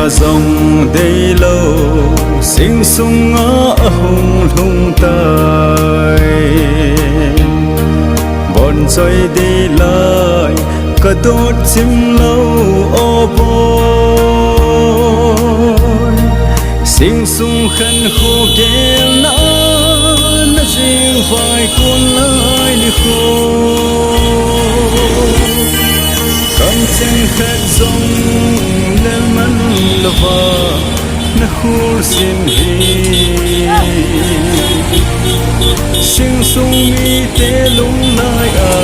dòng đầy lâu sinh sung ngõ hùng lung tay bọn chơi đi lại cả tốt chim lâu ô bôi sinh sung khăn khô ghé nó riêng vài con lại đi khô cầm chân khát dòng lên mắn lava na khur xin hi sinh sung mi te lung lai a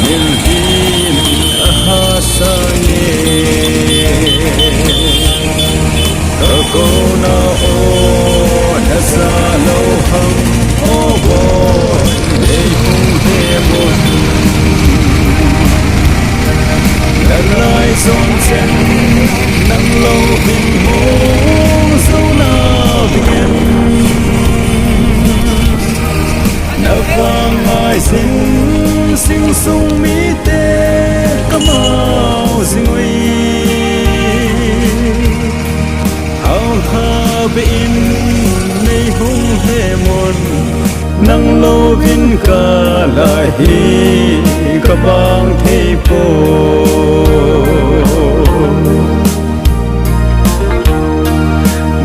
mil hin a ha sa ye ka ko na o na sa lo ham o bo ei hung he mon la lai song chen nang lo bin mo so na bien na vang mai sinh sung mi te kamau zingui hao ha bin nei hung he mon nang lo bin ka lai hi ka bang thei po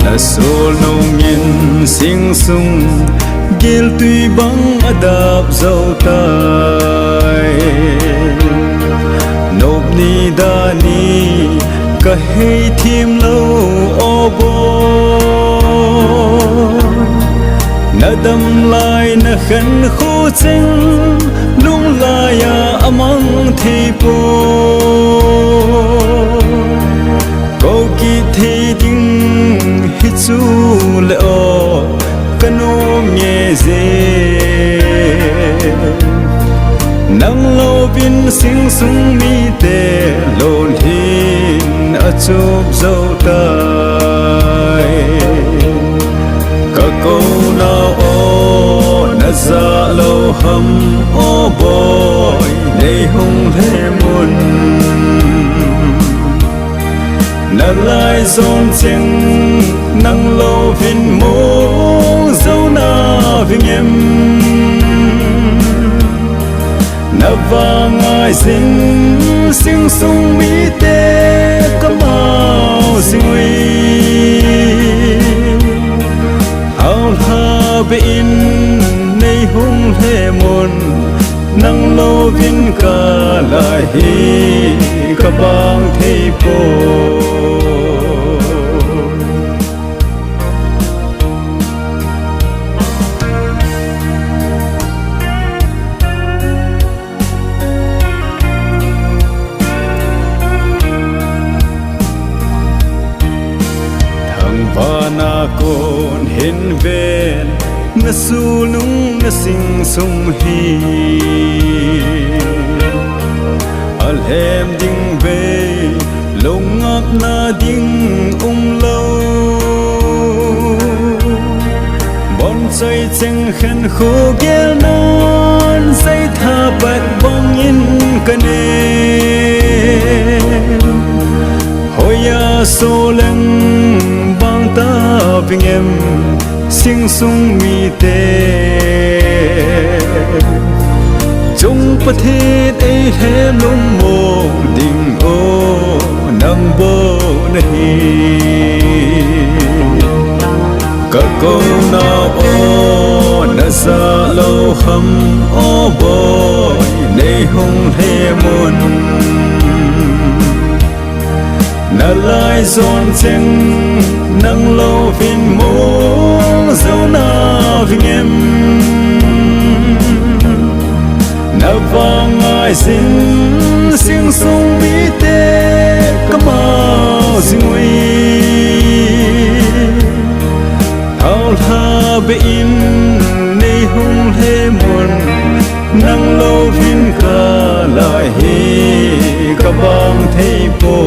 na sol nong in sing sung gel tùy băng adap dâu tai nộp ni đa ni cả hay thêm lâu ô bô na đâm lại na khăn khô chênh lung lại amang thi po câu kỳ thi đinh hít chu lệ ô cano nghe dê nắng lâu bin sinh sung mi tê lồn hin ở chụp dâu tai cả câu nào ô na ra lâu hầm ô bôi đầy hung thế muôn na lai dòng chênh nắng lâu vin mô dấu na vinh em na vang ai xin sinh sung mi te kamau zingui hao ha bin nei hung he mon nang lo vin ka lai hi ka bang thei po na con hin ven na su nung na sing sung hi al hem ding ve lung ngap na ding lâu bon chơi cheng khen khô ghé non say tha bát bong in kane hoya so leng ta vinh em sinh sung mi te chung pa thiết ấy thế lung mô đình ô nang bô nahi cả câu nào ô na sa lâu hầm ô bôi nei hung he mon na lai zon chênh nang lâu vin mô dấu na vinh em na vang ai xin sinh sung mi te kamau zingui hao ha bin nei hung he mon nang lâu vin ka lai hi ka bang thei po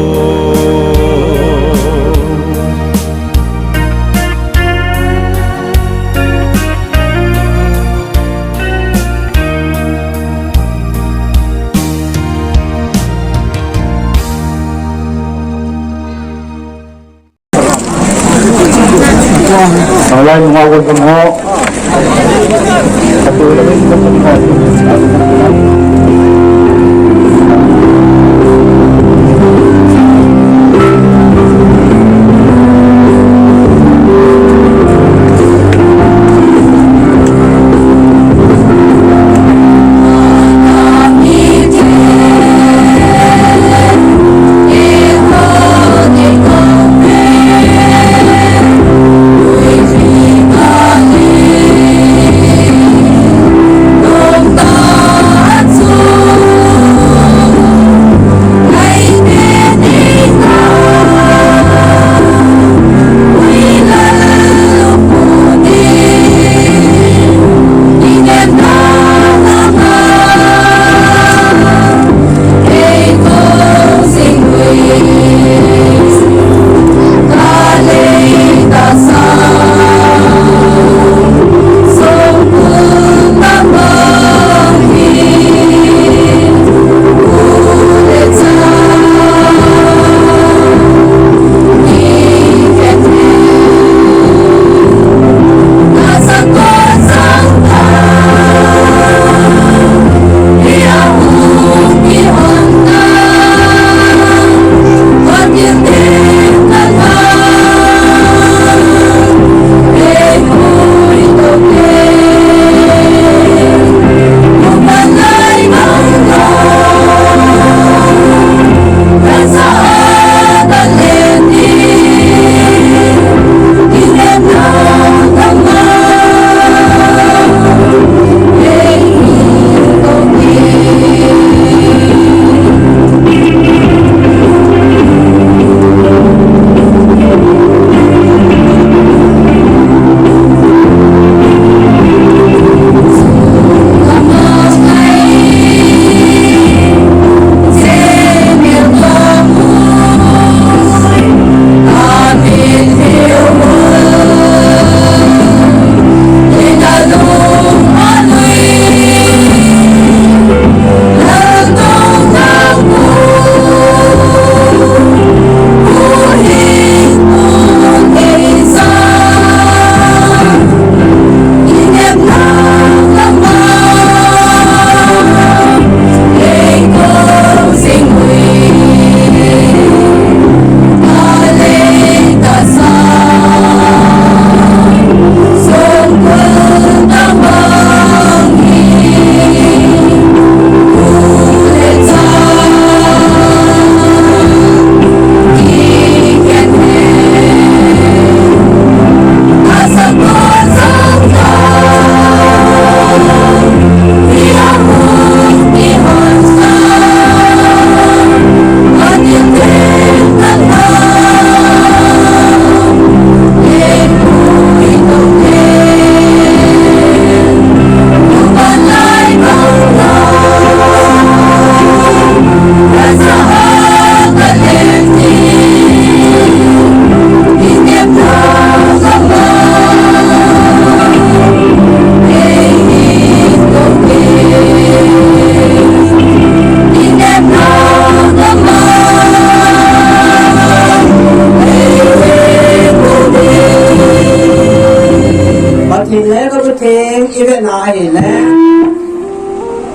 Ayan, umawag ka mo. Patuloy ka mo.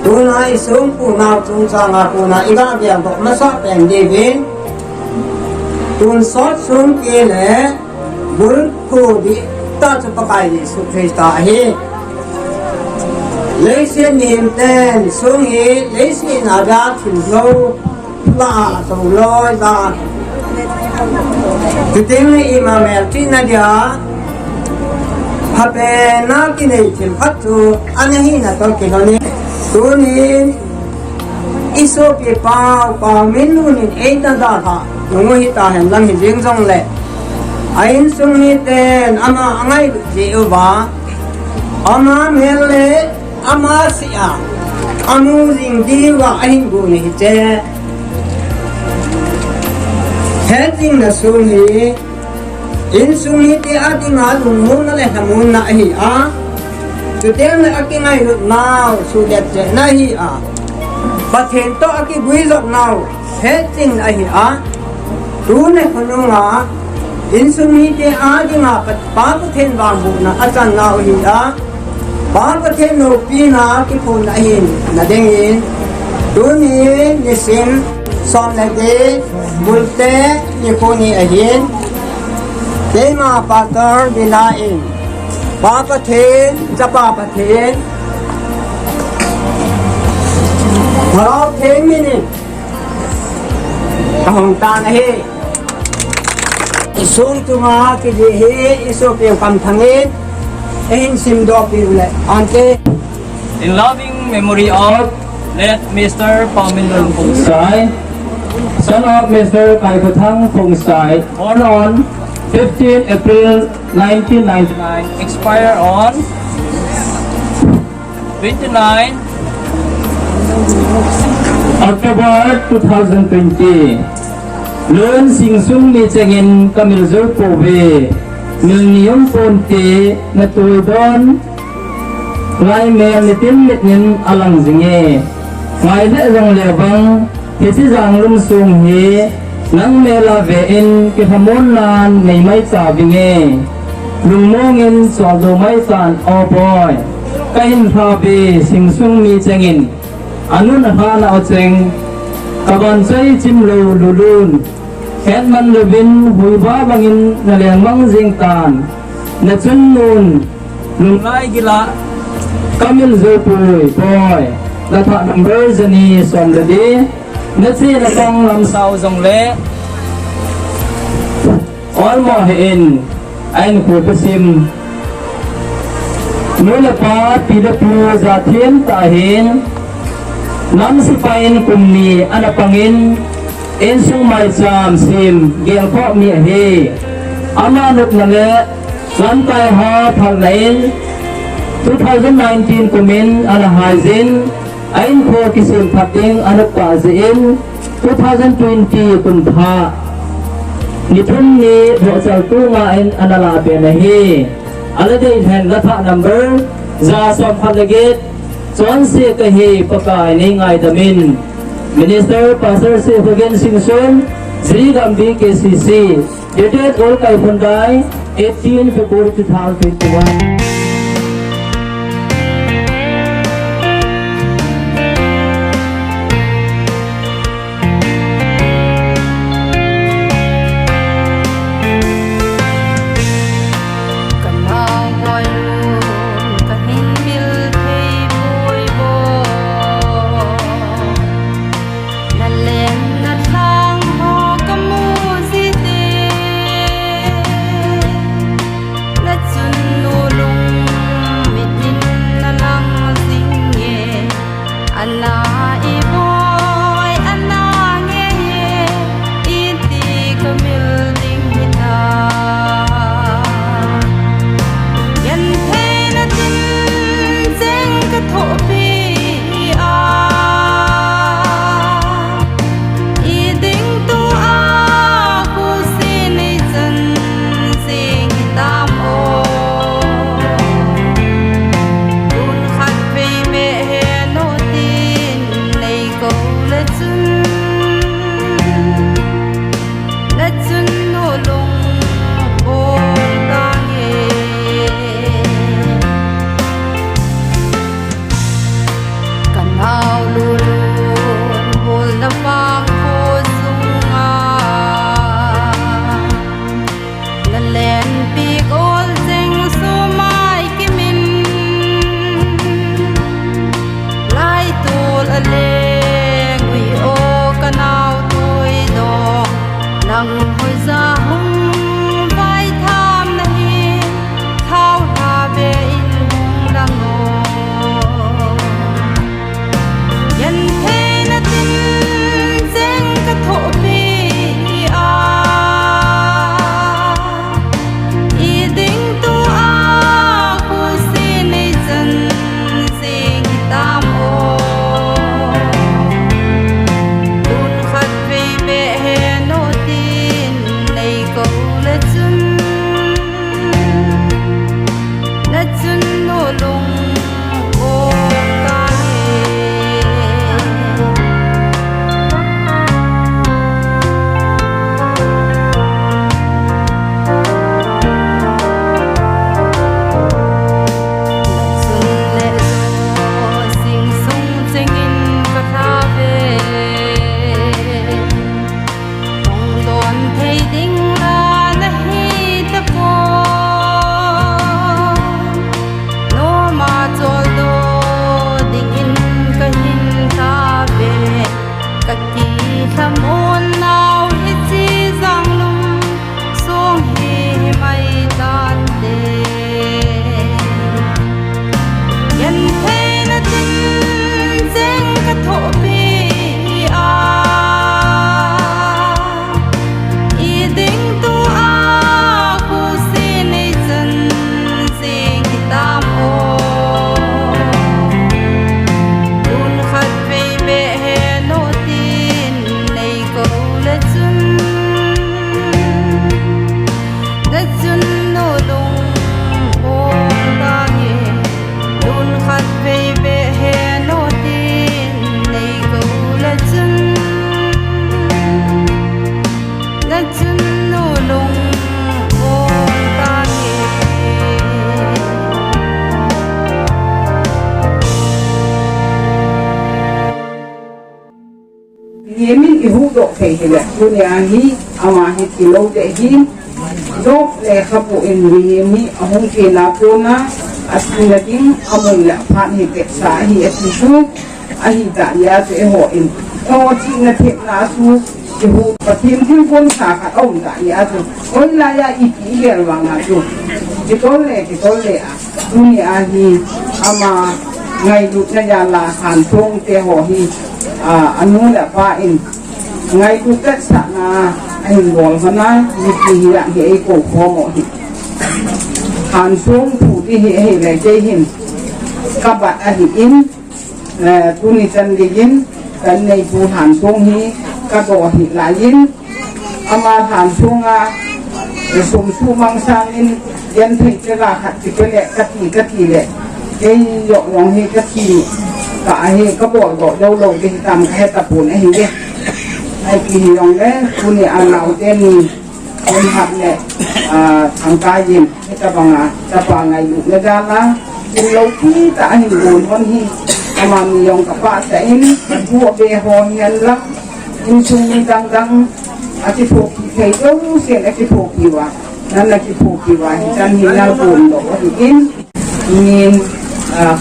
Tunay sumpunaw tunsa nga kuna igabiyang to masa pendibin tunsot sumkile bulku di ta chupakai ni sukrista hi leisin nimten sungi leisin aga thilo la so loi da kiting imamel tinadia hape na kinai til phatu anahi na to kinoni tunin iso pi pao pao minunin eita da tha nungu hi ta hen lang hi jing jong le ain sung ni ten ama angai ji uba ama mele ama sia amu jing di wa ain bu ni che heading na sung hi in sung hi ti adinga lung na le hamun na hi a Tudel na aki ngay now sulit je nahi a. Pathen to aki buizok now heting nahi a. Tune kono nga Insumi te adi nga papaten bambu na asan na uhiya. Papaten no pina kipun na hin na dengin. Duni nisim som na de bulte nipuni ahin. Te mga patar bilain. Papaten sa papaten. Harap 10 minutes. Kahong tanahe. Isung tunga kidihi iso piyong kamtangin ehin simdo piyule ante In loving memory of let Mr. Pamilun Pungsai, son of Mr. Kaiputang Pungsai, born on 15 April 1999, expire on 29 October 2020. Learn sing sung mi chengin kamil zur pove mil niyong ponte na tuidon ngai men nitin mitnin alang zinge ngai le jang lebang hisi jang lum sung he nang mela ve in ke hamon nan nei mai cha binge lungmongin soldo mai san oh boy kain phabe sing sung mi chengin anun ha na ocheng kaban chai chimlo lulun Ket man lubin huiba bangin naliang mang zingtan na chun nun lunay gila kamil zopuy boy latha number zani somladi na si latang lamsaw zongle all mo hein ayn pupasim nula pa pidapu zathin tahin nam sipain kumni anapangin Ensung mai cham sim gel kho mi he ama nuk na le lantai ha thal lain 2019 kumin ana hajin ain kho kisim phating anak pa zin 2020 kun pha nithun ni ro chal tu nga ain ana la pe na he ala dei than latha number za som phalagit chon se ka he pakai nei ngai damin Minister Pastor Sifugen Singson, Sri Gambi KCC, dated all Kaifundai, 18 February 2021. no yemin ihu do thei hele dunia hi ama hi kilo de hi dok le khapu in yemi ahong ke na pona asina ding amul la phan hi pe sa hi atisu ahi da ya te ho in o chi na the na su ihu patim thim pon sa kha om da ya tu oi la ya I pi ger wanga tu kitole a dunia hi ama ngai du na ya la han thong te ho hi anu la pa in ngai du kat sa na ai bol hana ni ki ya he ko ko mo hi han thong thu ti he le je hin ka ba a hi in tu ni chan li yin kan nei pu han thong hi ka do hi la yin ama han thong a sum su mang sang in yan thei che la khat ti pe le ka ti le cái dọ lòng hay cái gì cả hay có bộ gọi đâu lâu đi tầm hay tập buồn hay đi hay kỳ lòng đấy cô này ăn nào tên mình con học này thằng ca gì cái tập bằng ngày lúc ra lá cùng lâu khi cả hình buồn con hi mà mình dùng các bạn sẽ mua về hồ nhân lắm nhưng chung đang cái thuộc thầy đâu xem cái thuộc gì vậyนั่นแหละที่ถูกที่ว่าจันหินเราบุญบอกว่าหินมี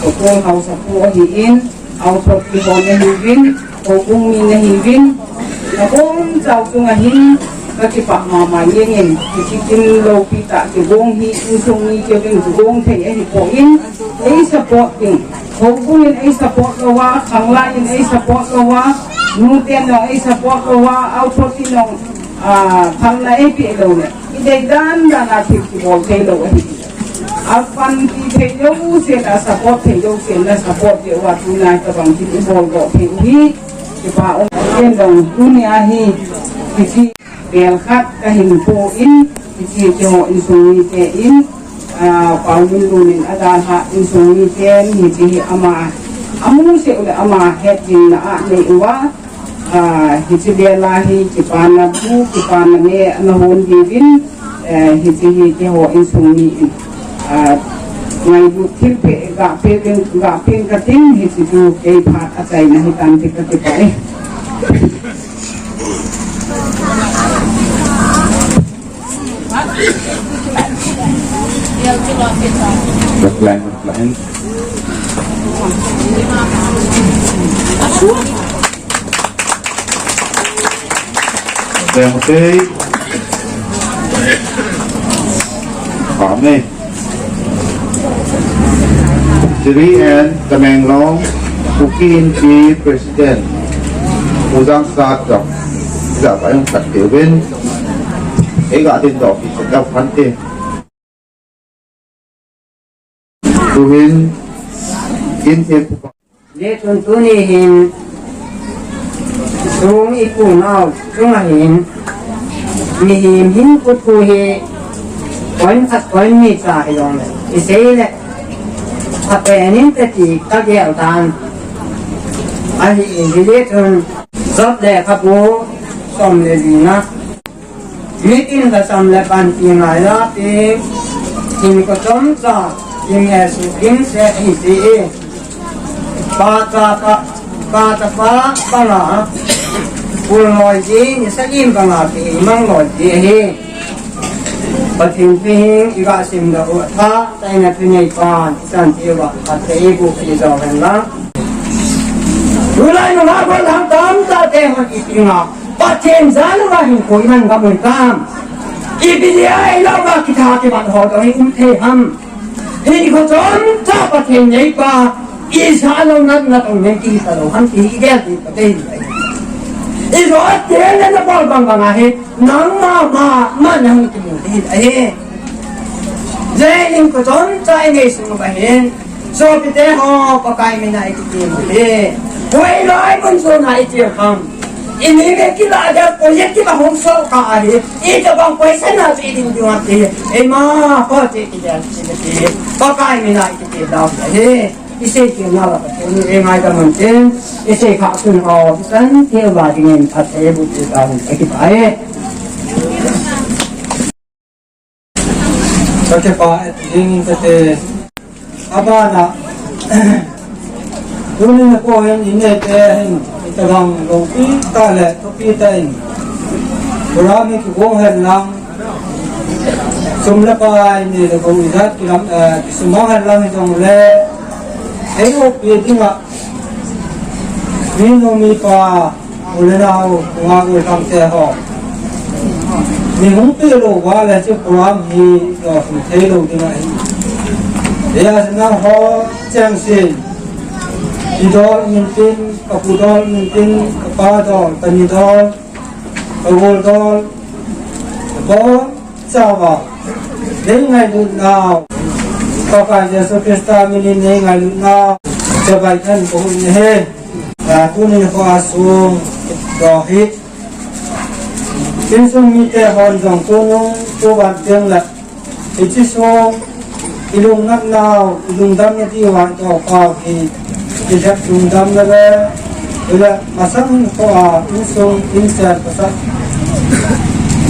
ขบวนเขาสับหัวหินเอาทบที่บนในหินขบวนมีในหินแล้วก็เจ้าตัวหินก็ที่ปากมาเยี่ยงที่กินโลปิตะที่วงหินตรงนี้เกี่ยวกับวงเทียนที่ปองหินไอ้สปอร์ตจริงขบวนไอ้สปอร์ตเราว่าข้างล่างไอ้สปอร์ตเราว่านู่นเตียนน้องไอ้สปอร์ตเราว่าเอาทบที่น้องทำในไอ้ปีเราเนี่ยIde dan atik bol telo hi. Apan ti telo se la support telo se la support de wa tunai ka bang ti bol go hi ti pa on yen dong dunia hi ti bel khat ka hin po in ti jo in suni te in pa min lunin ada ha in suni ten hi ti ama amu se ule ama het din na a nei wa hitibialahi kipana bu kipana me anahon divin hiti ho insumi ngai bu tilpe ga pe kating hiti du ke phat atai na hitan tikati pai Berkelain. Yang penting kami Sri and Tamenglong Pukin di Presiden Udang Satok siapa yang tak diwin gak tindak sedap nanti Tuhin Kinti Để tuần tuần hình xuống ít cùng nào xuống là hình hình của thu hi quấn thật quấn mì xài rồi thì thế này thật về những cái gì các dẻo tàn anh thì biết hơn rất đẹp các bố xong là gì nữa biết tin là xong là bàn tiền lại đó thì mình có chống cho thì nghe sự kiến sẽ hình tí ba ta phá ba là buồn ngồi gì như sẽ im bằng là thì mang ngồi gì hi và thiên phi y gạ sim da u tha tai na phi nei pan san ti wa ka te bu ki zo hen la tu lai no ma ko lam tam ta te ho ki ti nga pa chen zan wa hin ko man ga mun kam i bi dia ai lo ba ki tha ke ban ho do hi the ham hi ko chon ta pa chen nei pa i sa lo nat na tong nei ki sa lo han ti ge ti pa te Iso tiền lên nó bao bằng hết nắng mà nắng thì mình đấy dễ nhưng có chốn trái ngày sinh mà hiện so với thế họ có cái mình này thì tiền đấy quay lại con số này tiền không ini cái là ada proyek kita không so cả đấy ít cho bằng quay sinh là gì định được thì em mà có thể thì có cái mình này thì tiền đâu đấy 이세 기억나라. 오늘 말하면 된 이세 각순 어선 태어나기는 자체에 붙이다 이렇게 봐야. 저렇게 봐. 링 그때 아바나 Tunin ko hen inne te hen itawang lopi ta le topi ta in. Kurami ki gong hen lang sumla pa ini le gong izat kilam sumang hen lang itong le ayo pi dinga Vino mi pa ulenao kungago tang te ho. Ni hung pe lo wa le chu kuram hi lo te lo dinga hi. Dia senang ho chang sin. Idol mintin, kapudol mintin, kapadol, panidol, kawoldol, kabon, sawa. Ngay lụt nào, có phải giờ số Krista mình ngay lụt nào, cho bài thân của mình hết. Và tu nên có xuống đỏ hít. Trên xuống mi tè hòn dòng tu nung, tu bàn tiếng là thì chỉ xuống ilung ngắt nào, ilung đâm như tiêu hoàn cho vào thì tidak tungdam lagi, bila masang toa insung insan pasal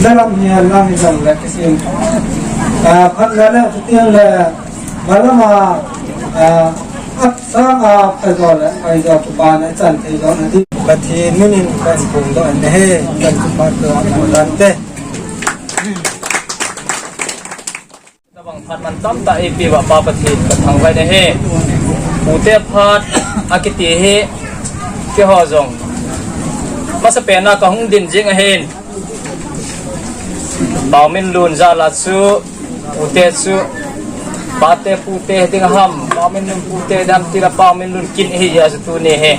dalam ni Allah izam lagi sim. Kan lala setiap le malam sama pegol pegol kubana cantik jauh nanti. Berarti minin kan pungdo ane kan kupat tu lante. Bang Phat man tam ta ipi wa pa pathi thang vai ne he ute phat akiti he ke ho jong masa pena ka hung din jing a hen baw min lun za la su ute su bate pute ding ham baw min lun pute dam tira baw min lun kin he ya tu ne he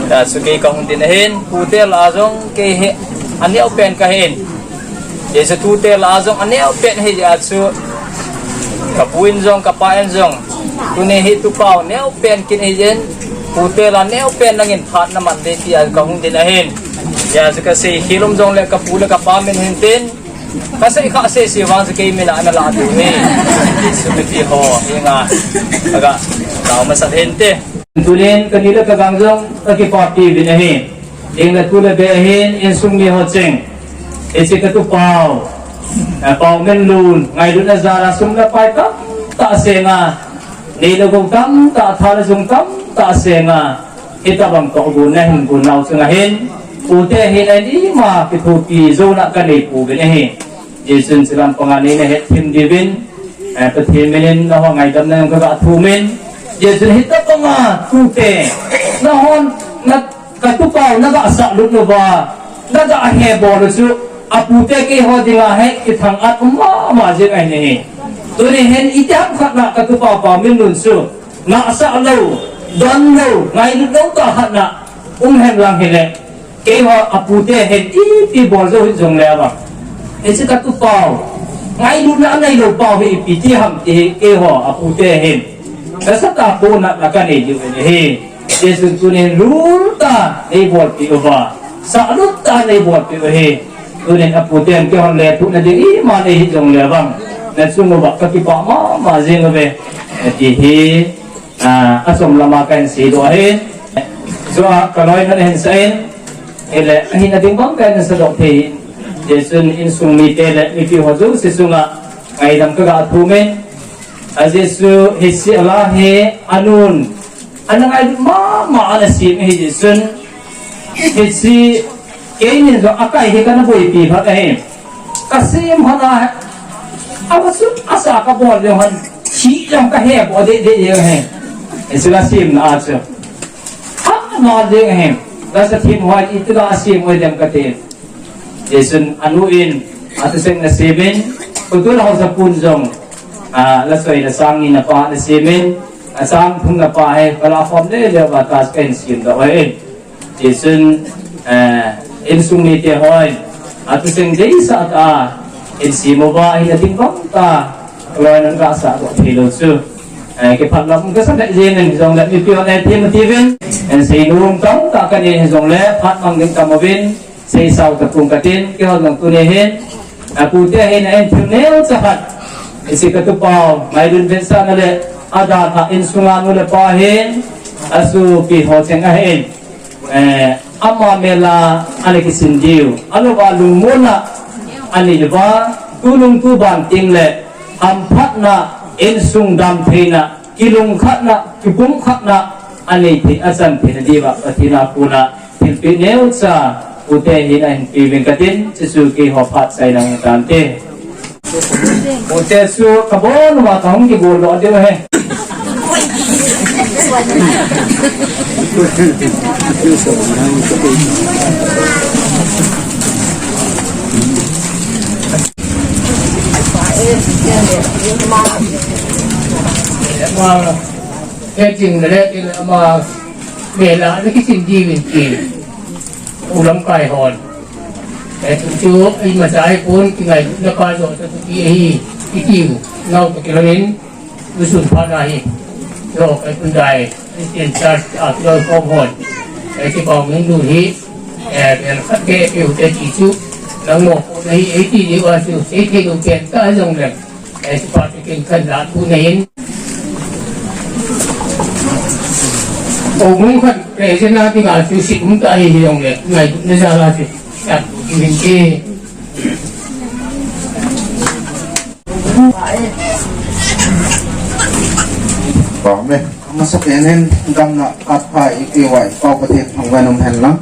da su ke ka hung din hen ute la jong ke he ani au pen ka hen ye su tu te la jong ani au pen he ya su kapuin zong kapain zong tune hi tu pau neo pen kin ejen pute la neo pen nangin phat na man de ti al kahung din ahin ya zaka se hilom zong le kapula kapa men hin tin kasi ka se si wang zake mina ana la du he sumiti ho inga aga law masat hente tulen kanila ka gang zong ki party din ahin inga tule be ahin in sungni ho cheng ese ka tu pau Pau men lun ngai lu na zara sum na pai ta senga nei lo gong tam ta thala sum tam ta senga ita bang ko bu na hin bu nau senga hin u te hin ai ni ma ki thu ki zo na ka nei pu be ne he jesun silam pangani ne het thim divin pa thim men na ho ngai dam na ka ga thu men jesun hita panga tu te na hon na ka tu pau na ga sa lu no ba na ga he bo lu su apute ke ho dinga hai ki thang at ma je ai ne to ni hen itam khat na ka tu pa pa min nun su na sa lo don lo ngai lu do ta hat na hen lang hele ke ho apute hen ti bol zo jong le ba e se ka tu pa ngai lu na ngai lo pa hi pi ti ham ti ke ho apute hen ka sa ta po na ka ne ju ne he jesu tu ne lu ta ei bol pi ba sa lu ta nei bol pi he tulen aputen ke hon le tu na ding I ma ne hi jong le bang na sungu ba ka ki pa ma jing be ti hi asom lama kan si do he so ka loi na hen sain ele hi na ding bang kan sa do thi jesun in sung mi te le mi pi ho zo se sunga ai dam ka ga thu men a jesu hi si ala he anun anang ai ma ana si hi jesun hi si ini zo akai he kana boi pi phat he kasim hana awasu asa ka bol le han chi jam ka he bo de he isla sim na acha ha na de he da sa thim wa itla sim wa dem ka te jesun anu in atuseng na seven utul ho sa pun jong la soi na sang ni na pa na seven asam thung na pa he kala form le le ba tas ken sim da he jesun in sung ni te hoi atu seng dei sa ta in si mo ba hi ating bang ta loi nan ga sa do thilo chu ke phat lam ka sa dai jen en jong la mi pio na tim tiven en sei nung tang ta ka ni jong le phat mang ding ta mo bin sei sau ta tung ka tin ke hon lang tu ne hen aku te hen en thim ne cha hat isi ka tu pau mai dun ben sa na le ada ta in sunga nu le pa hen asu pi ho cheng a hen amma mela ane kisin diu alo ba lumona ani ba tulung tu ban ting le am phat na in sung dam theina kilung khat na kipum khat na anh ấy thì asan thì là đi vào thì là puna thì bị nếu sa ute hin anh bị bên cái tin chỉ số cái họ phát sai năng tạm thế ute số carbon mà thằng cái gol đó đấy mà mà cái chuyện này thì mà về lại cái chuyện gì mình chỉ u lắm cài hòn để chú ấy mà trái cuốn cái ngày nó coi rồi cho cái chiều ngâu cái nó đến cái sườn pha này rồi cái vấn đề cái tiền trả ở rồi không hòn cái bóng những đủ hí để khắc kê biểu để chỉ chú là một cái ấy thì đi qua sự sẽ thay đổi kiện cả dòng này để phát triển khẩn là thu này ông khẩn để cho nó thì cả sự cũng tại dòng này ngày nó ra là thì đặt mình kia có đây mà sắp đến nên đang là áp phải cái vậy có có thể thằng về nông hành lắm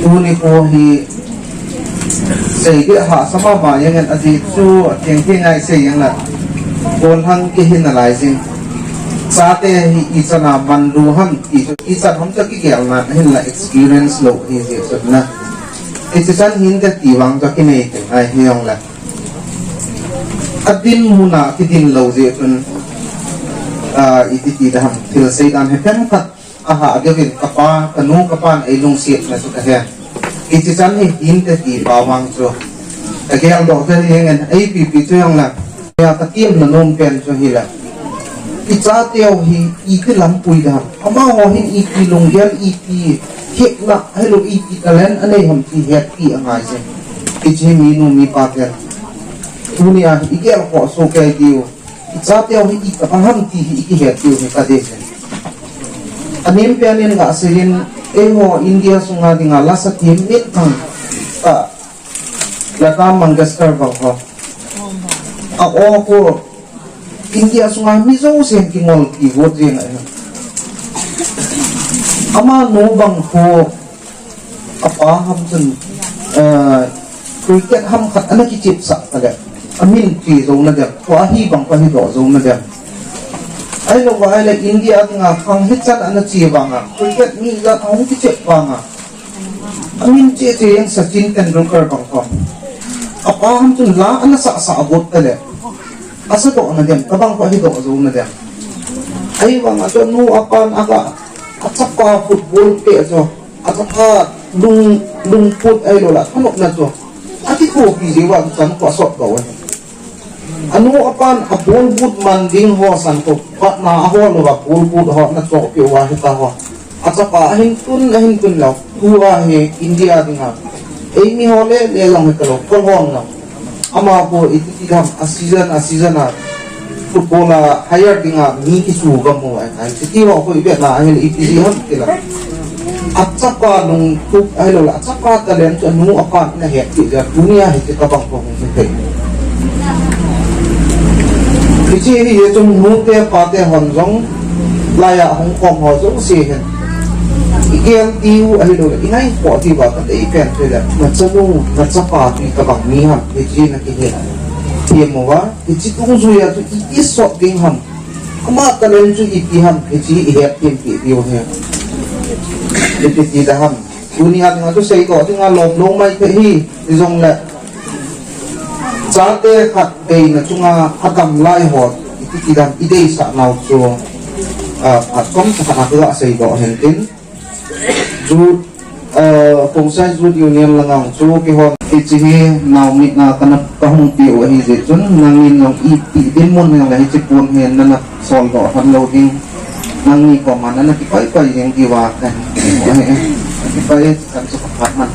uni ko hi sei dia ha sama ba yang an adi chu tiang tiang ai sei yang la kon hang ki hin alai sing sa te hi isana mandu ham isan ham cha ki gel na hin la experience lo hi se so na isan hin da ti wang cha ki nei te ai hi yong la adin muna ki din lo je tun iti da ham til sei dan he pen khat aha agavin kapa kanu kapan ay lung siat na suka he iti chan hi hinte ti bawang cho agel do te yengen ay pi cho yang la ya takim na nom pen cho hi la icha teo hi iti lampui da ama ho hin iti lung gel iti hek na hello iti kalen anei ham ti het pi angai se ichi mi nu mi pa ken dunia igel ko so kai dio icha teo hi iti paham ti hi iki het dio ni ka de se anim pianin nga sirin eho India sunga dinga lasa timit thang ta Lata Mangeshkar bang ho ako ko India sunga mizo sen kingol ki vote jeng ama no bang ho apa ham chun cricket ham khat ana ki chip sa ta amin ki zo na ja ko hi bang pa hi do zo na ja ai lo wa le India nga khang hit chan ana chi wanga cricket ni la ong ki che wanga amin che yang Sachin Tendulkar bang thom apa ham chun la ana sa bot tale asa do na dem tabang ko hi do zo na dem ai wanga to nu apan aga atapa football pe so atapa lung put ai lo la thanok na so ati ko pi je wa chan ko sot do anu apan abol bud manding ho san ko pa na ho lo ba bol bud ho na so pe wa hita ho atapa hin tun lo huwa he India dinga ei mi ho le long he ko hong no ama ko iti dam a season a football a higher dinga mi ki su ga mo ai ti ho ko ibe na he iti ho tila atapa nung tu ai lo la atapa talent anu apan na he ti ja dunia he ti ka bang ko he ichi hi ye chung nu te pa te hon jong laya hong kong ho jong si hen igel tiu ai lo inai po ti ba ka dei pen te da ma chanu na chapa ti ka bang mi ham ichi na ki he ti mo wa ichi tung zu ya tu i so ding ham ama talen chu i ti ham ichi i he tim pi tiu he ichi ti da ham dunia nga tu sei ko ti nga lom mai te hi jong la Sate kat day na chunga agam lai hot itikidam idei sa naw so at kom sa kanakula sa ido hentin ju kung sa ju union langang so ki hot ichihi naw mi na kanap kahung pi o hi je chun nangin long ipi demon yang lahi chipun hen na sol do han loading nangi ko mana na ki pai yang diwa kan ki pai kan sa patman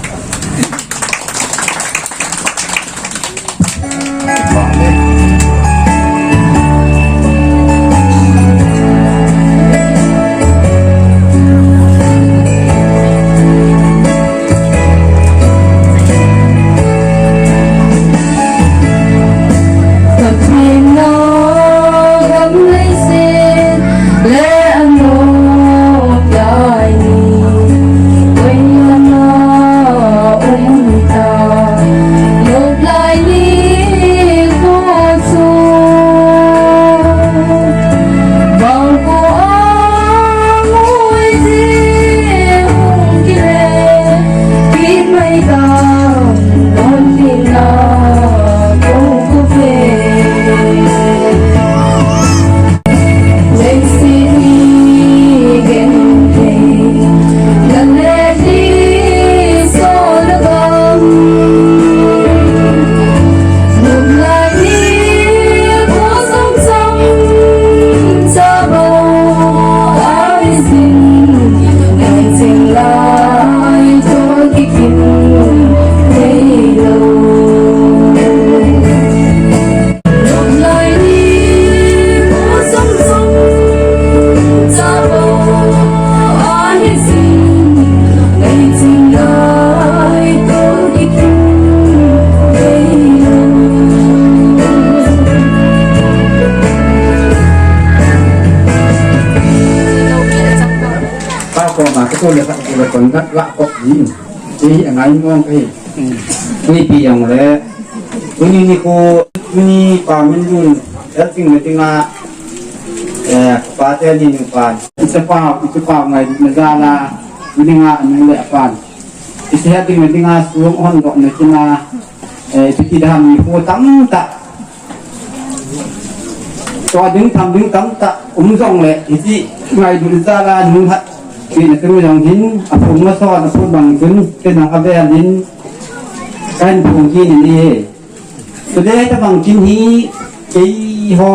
ตัวเลยครับตัวคนก็ละก็ยิงที่อะไรมองไปนี่ปีอย่างเลยวันนี้นี่กูวันนี้ป่ามันยุ่งแล้วสิ่งมันจึงมาป่าเจ้าดินป่าอิสป่าไงมันจะละวันนี้งานมันเลยป่าอิสระที่มันจึงมาสูงอ่อนก็มันจึงมาพิธีทำมีผู้ตั้งตะตัวดึงทำดึงตั้งตะส่งเลยที่ไงดูจะละดึงพัดที่นั่นคืออย่างหินอภูมิมาซ้อนอภูมิบางขึ้นเป็นของอาเบลหินการปลูกกินนี่สุดท้ายถ้าบางกินนี้ที่ห่อ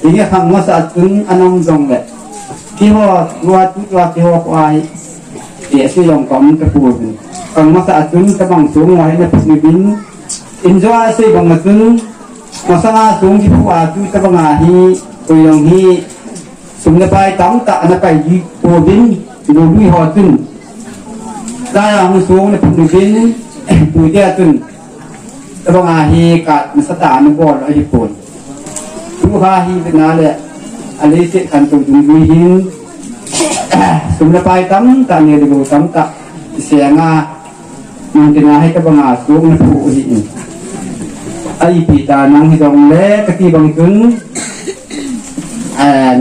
ที่นี่ทำมาสะอาดถึงอันนั้นส่งเลยที่ห่อว่าที่ห่อควายเดี๋ยวซื้อยองของกระปุกทำมาสะอาดถึงถ้าบางสูงไว้ในปุ่มบินอินทรีย์ซื้อบางมาถึงมาสร้างสูงที่ผู้อาจุถ้าบางอาฮีตัวยองฮีสมเด็จไปตั้งตะนักไปยีปูบินดูวิหอตึนได้ยังสูงในปุ่มบินปูเดียตึนแต่บางอาฮีกัดมันสตาร์นบอลไอ้ญี่ปุ่นผู้อาฮีเป็นนั่นแหละอันนี้เสกันตรงจุดวิหินสมเด็จไปตั้งตะเนี่ยดูตั้งตะเสียงามันจะน่าให้กับบางอาสูงในปูหินไอ้ปีตานังที่ตรงเล็กที่บางขึ้น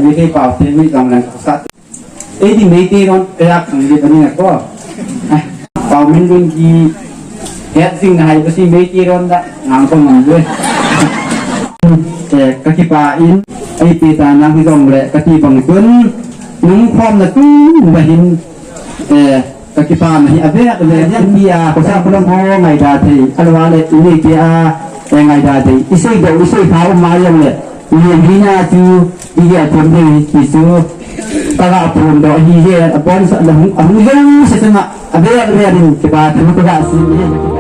มีที่เป่าที่มีกำลังสัตว์ที่ไม่ตีนอนเรียกสิ่งที่เป็นเนี่ยก็เป่ามินดุนจีเฮ็ดสิ่งไหนก็สิ่งไม่ตีนอนได้งานคนมันด้วยแต่กะทิป่าอินไอปีตานังที่ตรงเลยกะทิบังขึ้นนุ่งความนะตู้มาหินกะทิป่ามาหินอาเบะเลยยันเบียก็ทราบพลังพอไงดาทีอันว่าเลยอินเดียไงดาทีอิสุยเดอิสุยเขามาอย่างเลยyang hina tu dia pun itu para pun doa dia apa sahaja yang setengah ada yang cepat terima kasih.